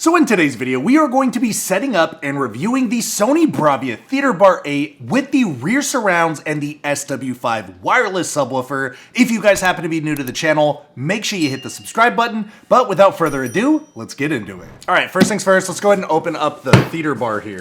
So in today's video, we are going to be setting up and reviewing the Sony Bravia Theatre Bar 8 with the rear surrounds and the SA-SW5 wireless subwoofer. If you guys happen to be new to the channel, make sure you hit the subscribe button. But without further ado, let's get into it. All right, first things first, let's go ahead and open up the Theatre Bar here.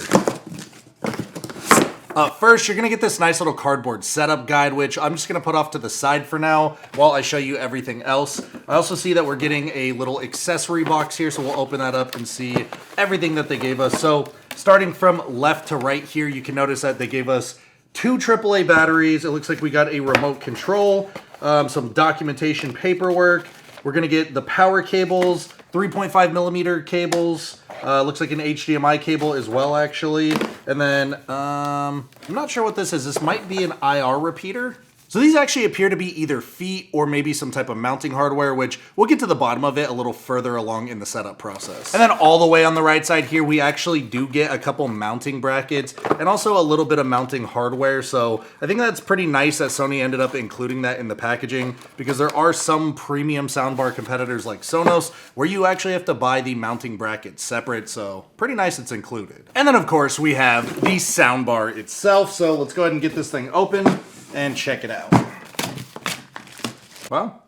First, you're gonna get this nice little cardboard setup guide, which I'm just gonna put off to the side for now while I show you everything else. I also see that we're getting a little accessory box here, so we'll open that up and see everything that they gave us. So starting from left to right here, you can notice that they gave us 2 AAA batteries. It looks like we got a remote control, some documentation paperwork. We're gonna get the power cables, 3.5 millimeter cables. Looks like an HDMI cable as well, actually. And then, I'm not sure what this is. This might be an IR repeater. So these actually appear to be either feet or maybe some type of mounting hardware, which we'll get to the bottom of it a little further along in the setup process. And then all the way on the right side here, we actually do get a couple mounting brackets and also a little bit of mounting hardware. So I think that's pretty nice that Sony ended up including that in the packaging, because there are some premium soundbar competitors like Sonos where you actually have to buy the mounting brackets separate. So pretty nice it's included. And then of course we have the soundbar itself. So let's go ahead and get this thing open and check it out. Well,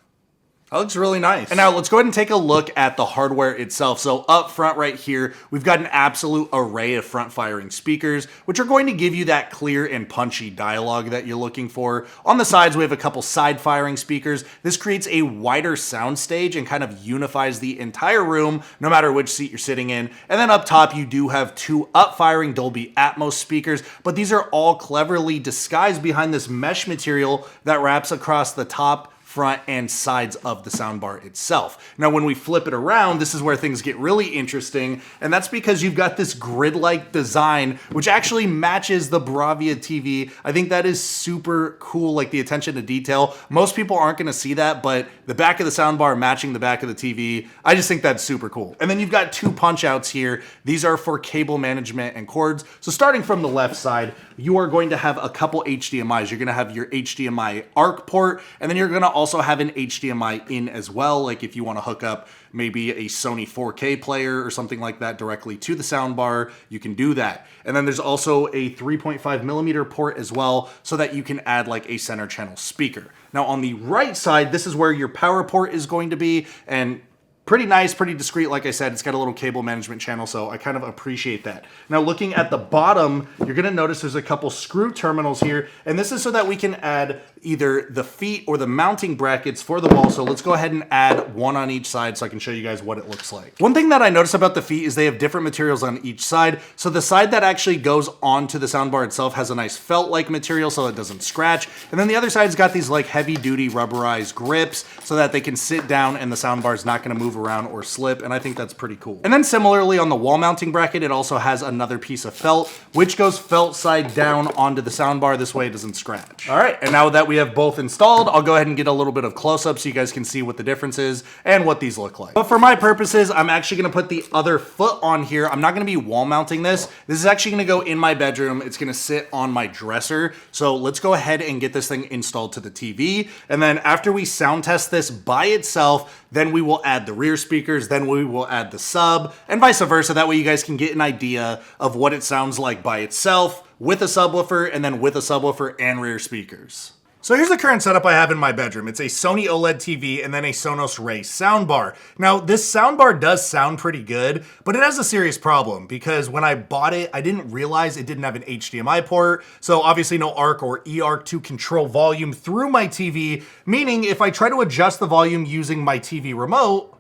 that looks really nice. And now let's go ahead and take a look at the hardware itself. So up front right here, we've got an absolute array of front firing speakers, which are going to give you that clear and punchy dialogue that you're looking for. On the sides, we have a couple side firing speakers. This creates a wider sound stage and kind of unifies the entire room, no matter which seat you're sitting in. And then up top, you do have 2 up firing Dolby Atmos speakers, but these are all cleverly disguised behind this mesh material that wraps across the top, front, and sides of the soundbar itself. Now, when we flip it around, this is where things get really interesting, and that's because you've got this grid-like design, which actually matches the Bravia TV. I think that is super cool, like the attention to detail. Most people aren't gonna see that, but the back of the soundbar matching the back of the TV, I just think that's super cool. And then you've got 2 punch outs here. These are for cable management and cords. So starting from the left side, you are going to have a couple HDMIs. You're gonna have your HDMI ARC port, and then you're gonna also have an HDMI in as well, like if you want to hook up maybe a Sony 4K player or something like that directly to the soundbar, you can do that. And then there's also a 3.5 millimeter port as well, so that you can add like a center channel speaker. Now on the right side, this is where your power port is going to be, and pretty nice, pretty discreet. Like I said, it's got a little cable management channel, so I kind of appreciate that. Now looking at the bottom, you're gonna notice there's a couple screw terminals here, and this is so that we can add either the feet or the mounting brackets for the wall. So let's go ahead and add 1 on each side so I can show you guys what it looks like. One thing that I noticed about the feet is they have different materials on each side. So the side that actually goes onto the soundbar itself has a nice felt-like material so it doesn't scratch. And then the other side's got these like heavy-duty rubberized grips so that they can sit down and the soundbar is not gonna move around or slip, and I think that's pretty cool. And then similarly on the wall mounting bracket, it also has another piece of felt, which goes felt side down onto the soundbar. This way it doesn't scratch. All right, and now that we have both installed, I'll go ahead and get a little bit of close-up so you guys can see what the difference is and what these look like. But for my purposes, I'm actually gonna put the other foot on here. I'm not gonna be wall mounting this. This is actually gonna go in my bedroom. It's gonna sit on my dresser. So let's go ahead and get this thing installed to the TV. And then after we sound test this by itself, then we will add the rear speakers, then we will add the sub, and vice versa. That way you guys can get an idea of what it sounds like by itself, with a subwoofer, and then with a subwoofer and rear speakers. So here's the current setup I have in my bedroom. It's a Sony OLED TV and then a Sonos Ray soundbar. Now this soundbar does sound pretty good, but it has a serious problem because when I bought it, I didn't realize it didn't have an HDMI port. So obviously no ARC or eARC to control volume through my TV, meaning if I try to adjust the volume using my TV remote,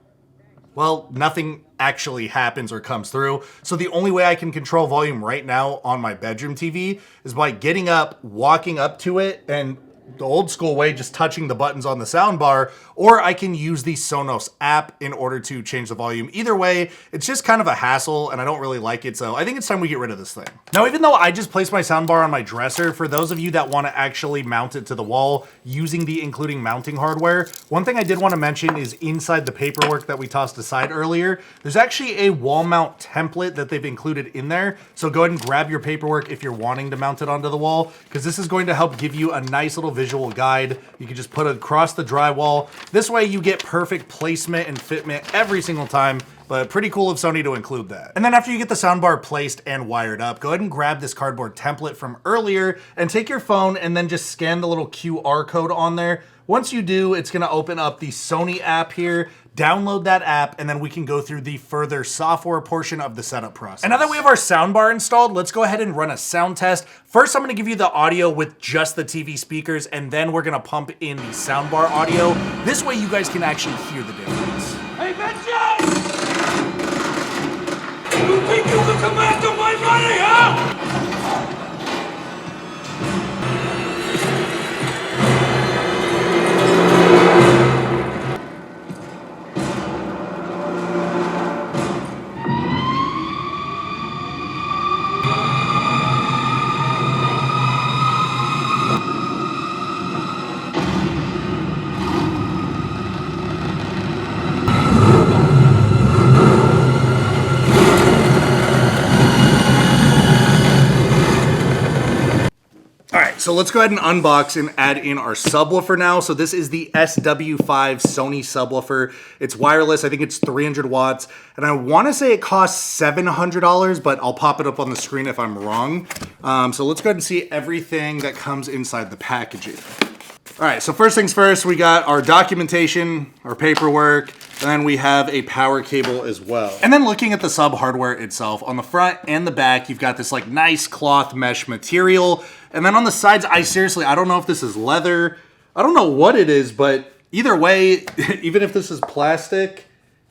well, nothing actually happens or comes through. So the only way I can control volume right now on my bedroom TV is by getting up, walking up to it, and the old school way, just touching the buttons on the soundbar, or I can use the Sonos app in order to change the volume. Either way, it's just kind of a hassle and I don't really like it, so I think it's time we get rid of this thing. Now, even though I just placed my soundbar on my dresser, for those of you that want to actually mount it to the wall using the including mounting hardware, one thing I did want to mention is inside the paperwork that we tossed aside earlier, there's actually a wall mount template that they've included in there. So go ahead and grab your paperwork if you're wanting to mount it onto the wall, because this is going to help give you a nice little visual guide. You can just put it across the drywall. This way you get perfect placement and fitment every single time but pretty cool of Sony to include that. And then after you get the soundbar placed and wired up, go ahead and grab this cardboard template from earlier and take your phone and then just scan the little QR code on there. Once you do, it's gonna open up the Sony app here, download that app, and then we can go through the further software portion of the setup process. And now that we have our soundbar installed, let's go ahead and run a sound test. First, I'm gonna give you the audio with just the TV speakers, and then we're gonna pump in the soundbar audio. This way you guys can actually hear the difference. Hey, Vincent! You think you can command my money, huh? So let's go ahead and unbox and add in our subwoofer now. So this is the SW5 Sony subwoofer. It's wireless, I think it's 300 watts. And I wanna say it costs $700, but I'll pop it up on the screen if I'm wrong. So let's go ahead and see everything that comes inside the packaging. All right, so first things first, we got our documentation, our paperwork, and then we have a power cable as well. And then looking at the sub hardware itself, on the front and the back, you've got this like nice cloth mesh material. And then on the sides, I don't know if this is leather. I don't know what it is, but either way, even if this is plastic,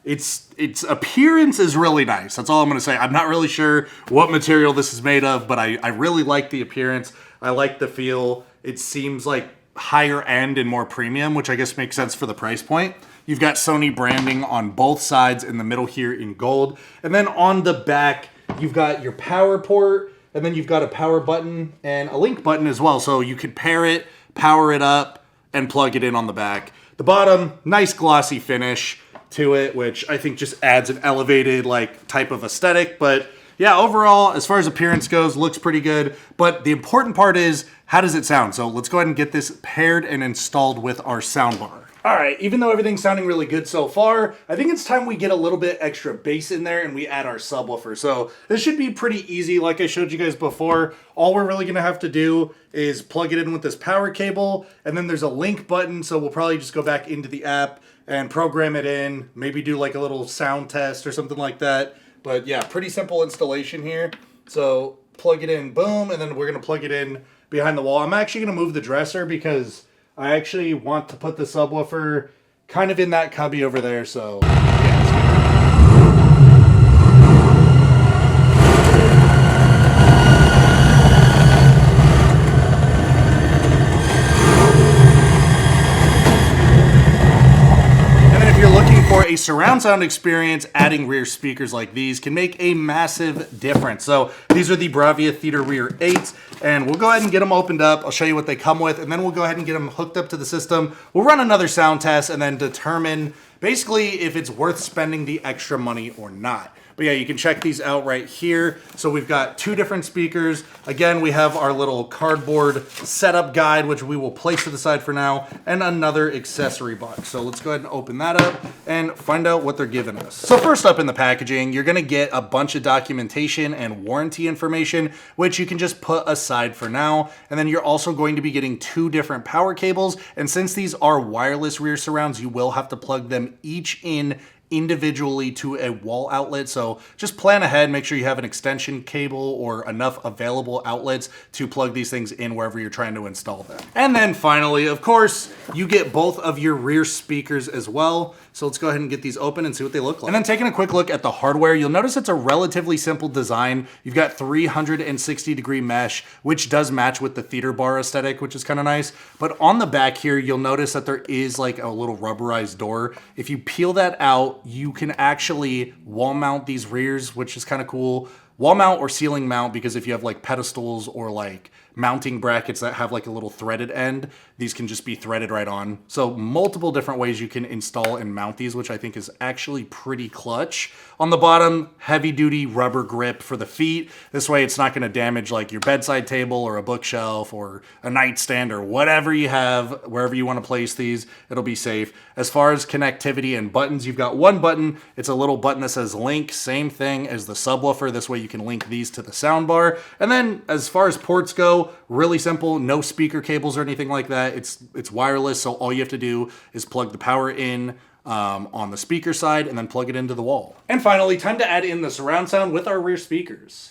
its appearance is really nice. That's all I'm gonna say. I'm not really sure what material this is made of, but I really like the appearance. I like the feel. It seems like higher end and more premium, which I guess makes sense for the price point. You've got Sony branding on both sides, in the middle here in gold. And then on the back, you've got your power port, and then you've got a power button and a link button as well. So you could pair it, power it up, and plug it in on the back. The bottom, nice glossy finish to it, which I think just adds an elevated like type of aesthetic. But yeah, overall, as far as appearance goes, looks pretty good. But the important part is, how does it sound? So let's go ahead and get this paired and installed with our soundbar. All right, even though everything's sounding really good so far, I think it's time we get a little bit extra bass in there and we add our subwoofer. So this should be pretty easy, like I showed you guys before. All we're really gonna have to do is plug it in with this power cable, and then there's a link button, so we'll probably just go back into the app and program it in, maybe do like a little sound test or something like that. But yeah, pretty simple installation here. So plug it in, boom, and then we're gonna plug it in behind the wall. I'm actually gonna move the dresser because I actually want to put the subwoofer kind of in that cubby over there, so yeah, it's good. For a surround sound experience, adding rear speakers like these can make a massive difference. So these are the Bravia Theatre Rear 8s, and we'll go ahead and get them opened up. I'll show you what they come with, and then we'll go ahead and get them hooked up to the system. We'll run another sound test and then determine basically if it's worth spending the extra money or not. But yeah, you can check these out right here. So we've got two different speakers. Again, we have our little cardboard setup guide, which we will place to the side for now, and another accessory box. So let's go ahead and open that up and find out what they're giving us. So first up in the packaging, you're gonna get a bunch of documentation and warranty information, which you can just put aside for now. And then you're also going to be getting two different power cables. And since these are wireless rear surrounds, you will have to plug them each in individually to a wall outlet. So just plan ahead, make sure you have an extension cable or enough available outlets to plug these things in wherever you're trying to install them. And then finally, of course, you get both of your rear speakers as well. So let's go ahead and get these open and see what they look like. And then taking a quick look at the hardware, you'll notice it's a relatively simple design. You've got 360-degree mesh, which does match with the Theatre Bar aesthetic, which is kind of nice. But on the back here, you'll notice that there is like a little rubberized door. If you peel that out, you can actually wall mount these rears, which is kind of cool. wall mount or ceiling mount, because if you have like pedestals or like mounting brackets that have like a little threaded end, these can just be threaded right on. So multiple different ways you can install and mount these, which I think is actually pretty clutch. On the bottom, heavy duty rubber grip for the feet. This way it's not going to damage like your bedside table or a bookshelf or a nightstand or whatever you have, wherever you want to place these, it'll be safe. As far as connectivity and buttons, you've got one button. It's a little button that says link, same thing as the subwoofer. This way you can link these to the soundbar. And then as far as ports go, really simple, no speaker cables or anything like that. It's wireless, so all you have to do is plug the power in on the speaker side and then plug it into the wall. And finally, time to add in the surround sound with our rear speakers.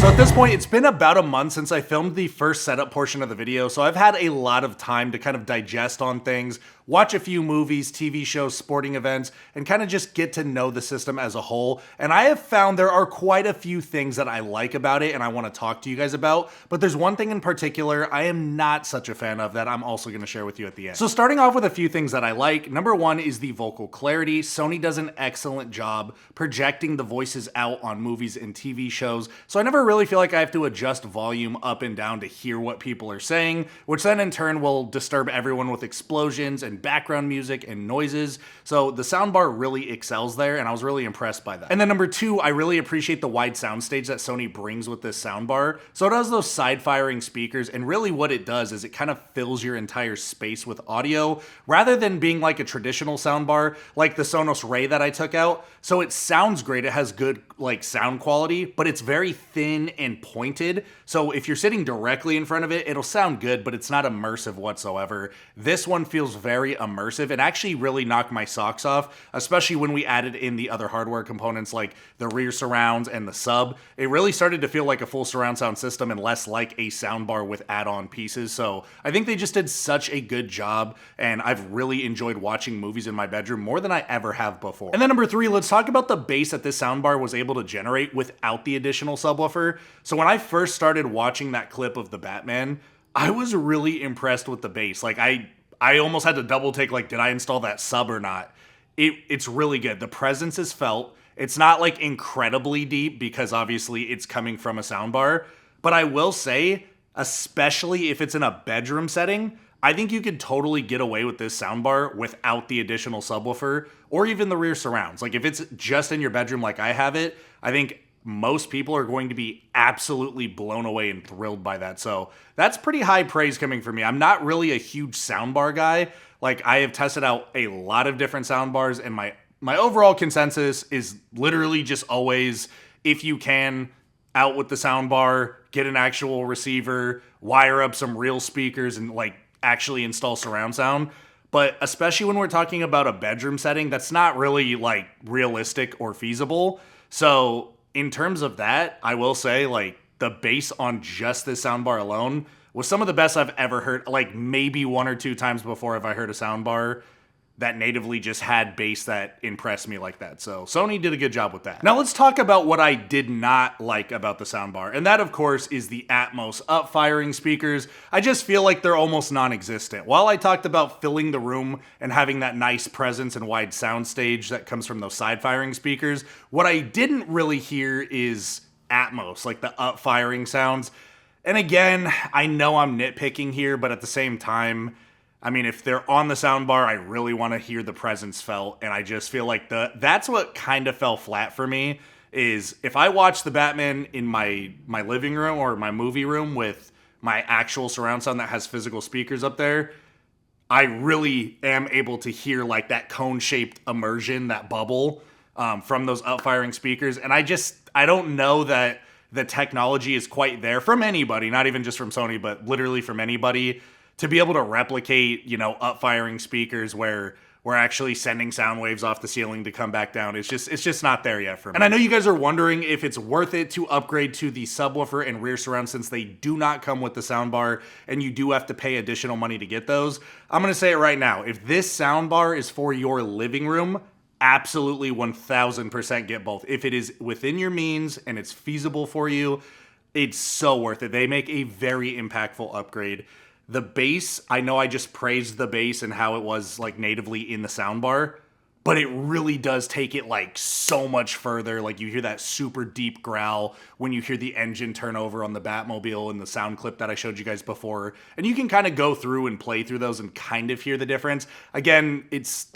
At this point, it's been about a month since I filmed the first setup portion of the video, so I've had a lot of time to kind of digest on things, watch a few movies, TV shows, sporting events, and kind of just get to know the system as a whole. And I have found there are quite a few things that I like about it and I want to talk to you guys about, but there's one thing in particular I am not such a fan of that I'm also going to share with you at the end. So starting off with a few things that I like, number one is the vocal clarity. Sony does an excellent job projecting the voices out on movies and TV shows, so I never really feel like I have to adjust volume up and down to hear what people are saying, which then in turn will disturb everyone with explosions and background music and noises. So the soundbar really excels there, and I was really impressed by that. And then number two, I really appreciate the wide soundstage that Sony brings with this soundbar. So it has those side-firing speakers, and really what it does is it kind of fills your entire space with audio, rather than being like a traditional soundbar like the Sonos Ray that I took out. So it sounds great, it has good like sound quality, but it's very thin and pointed. So if you're sitting directly in front of it, it'll sound good, but it's not immersive whatsoever. This one feels very immersive. It actually really knocked my socks off, especially when we added in the other hardware components like the rear surrounds and the sub. It really started to feel like a full surround sound system and less like a soundbar with add-on pieces. So I think they just did such a good job, and I've really enjoyed watching movies in my bedroom more than I ever have before. And then number three, let's talk about the bass that this soundbar was able to generate without the additional subwoofer. So when I first started watching that clip of the Batman, I was really impressed with the bass. Like I almost had to double take, like, did I install that sub or not? It's really good. The presence is felt. It's not like incredibly deep because obviously it's coming from a soundbar, but I will say, especially if it's in a bedroom setting, I think you could totally get away with this soundbar without the additional subwoofer or even the rear surrounds. Like if it's just in your bedroom like I have it, I think most people are going to be absolutely blown away and thrilled by that. So that's pretty high praise coming from me. I'm not really a huge soundbar guy. Like I have tested out a lot of different soundbars, and my overall consensus is literally just always, if you can, out with the soundbar, get an actual receiver, wire up some real speakers, and like actually install surround sound. But especially when we're talking about a bedroom setting, that's not really like realistic or feasible. So in terms of that, I will say like the bass on just this soundbar alone was some of the best I've ever heard. Like maybe one or two times before have I heard a soundbar that natively just had bass that impressed me like that. So Sony did a good job with that. Now let's talk about what I did not like about the soundbar. And that of course is the Atmos up-firing speakers. I just feel like they're almost non-existent. While I talked about filling the room and having that nice presence and wide soundstage that comes from those side-firing speakers, what I didn't really hear is Atmos, like the up-firing sounds. And again, I know I'm nitpicking here, but at the same time, I mean, if they're on the soundbar, I really want to hear the presence felt, and I just feel like that's what kind of fell flat for me, is if I watch the Batman in my living room or my movie room with my actual surround sound that has physical speakers up there, I really am able to hear like that cone-shaped immersion, that bubble from those up-firing speakers, and I don't know that the technology is quite there from anybody, not even just from Sony, but literally from anybody, to be able to replicate, you know, up-firing speakers where we're actually sending sound waves off the ceiling to come back down. It's just not there yet for me. And I know you guys are wondering if it's worth it to upgrade to the subwoofer and rear surround, since they do not come with the soundbar and you do have to pay additional money to get those. I'm gonna say it right now. If this soundbar is for your living room, absolutely 1000% get both. If it is within your means and it's feasible for you, It's so worth it. They make a very impactful upgrade. The bass, I know I just praised the bass and how it was like natively in the soundbar, but it really does take it like so much further. Like you hear that super deep growl when you hear the engine turn over on the Batmobile in the sound clip that I showed you guys before. And you can kind of go through and play through those and kind of hear the difference. Again, it's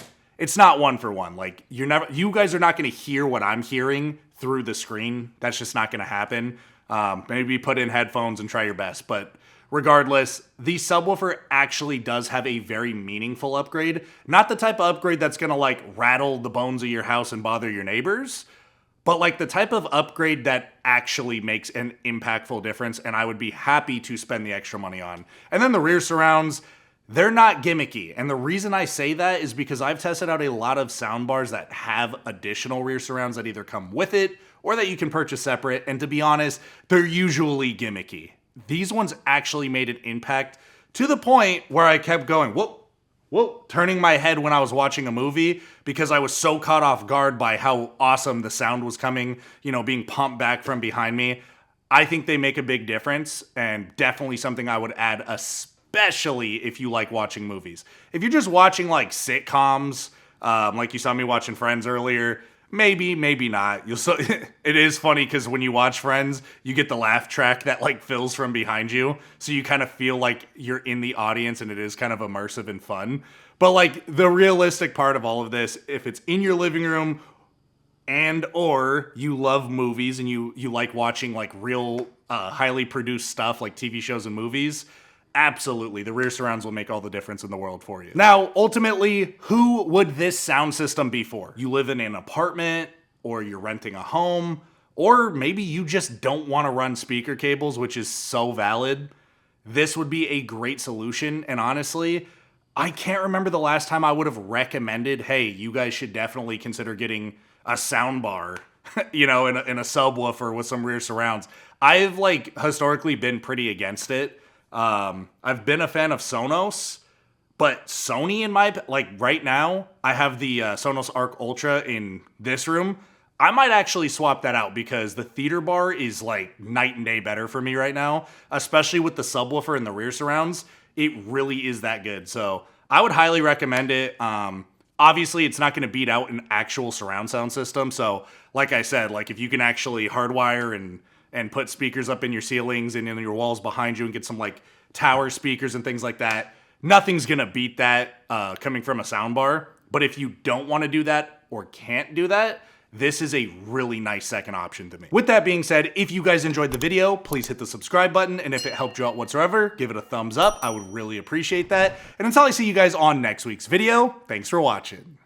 not one for one. Like you guys are not going to hear what I'm hearing through the screen. That's just not going to happen. Maybe put in headphones and try your best, but regardless, the subwoofer actually does have a very meaningful upgrade. Not the type of upgrade that's gonna like rattle the bones of your house and bother your neighbors, but like the type of upgrade that actually makes an impactful difference, and I would be happy to spend the extra money on. And then the rear surrounds, they're not gimmicky. And the reason I say that is because I've tested out a lot of soundbars that have additional rear surrounds that either come with it or that you can purchase separate. And to be honest, they're usually gimmicky. These ones actually made an impact to the point where I kept going, whoa, turning my head when I was watching a movie because I was so caught off guard by how awesome the sound was coming, being pumped back from behind me. I think they make a big difference and definitely something I would add, especially if you like watching movies. If you're just watching like sitcoms, like you saw me watching Friends earlier, maybe not. It is funny because when you watch Friends, you get the laugh track that like fills from behind you, so you kind of feel like you're in the audience, and it is kind of immersive and fun. But like the realistic part of all of this, if it's in your living room and or you love movies and you like watching like real highly produced stuff like TV shows and movies, absolutely, the rear surrounds will make all the difference in the world for you. Now, ultimately, who would this sound system be for? You live in an apartment, or you're renting a home, or maybe you just don't want to run speaker cables, which is so valid. This would be a great solution, and honestly, I can't remember the last time I would have recommended, hey, you guys should definitely consider getting a soundbar, in a subwoofer with some rear surrounds. I've historically been pretty against it. I've been a fan of Sonos, but Sony right now, I have the Sonos Arc Ultra in this room. I might actually swap that out because the Theatre Bar is like night and day better for me right now, especially with the subwoofer and the rear surrounds. It really is that good. So I would highly recommend it. Obviously it's not going to beat out an actual surround sound system. So like I said, if you can actually hardwire and put speakers up in your ceilings and in your walls behind you and get some tower speakers and things like that, nothing's gonna beat that coming from a soundbar. But if you don't want to do that or can't do that, this is a really nice second option to me. With that being said, if you guys enjoyed the video, please hit the subscribe button, and if it helped you out whatsoever, give it a thumbs up. I would really appreciate that. And until I see you guys on next week's video, thanks for watching.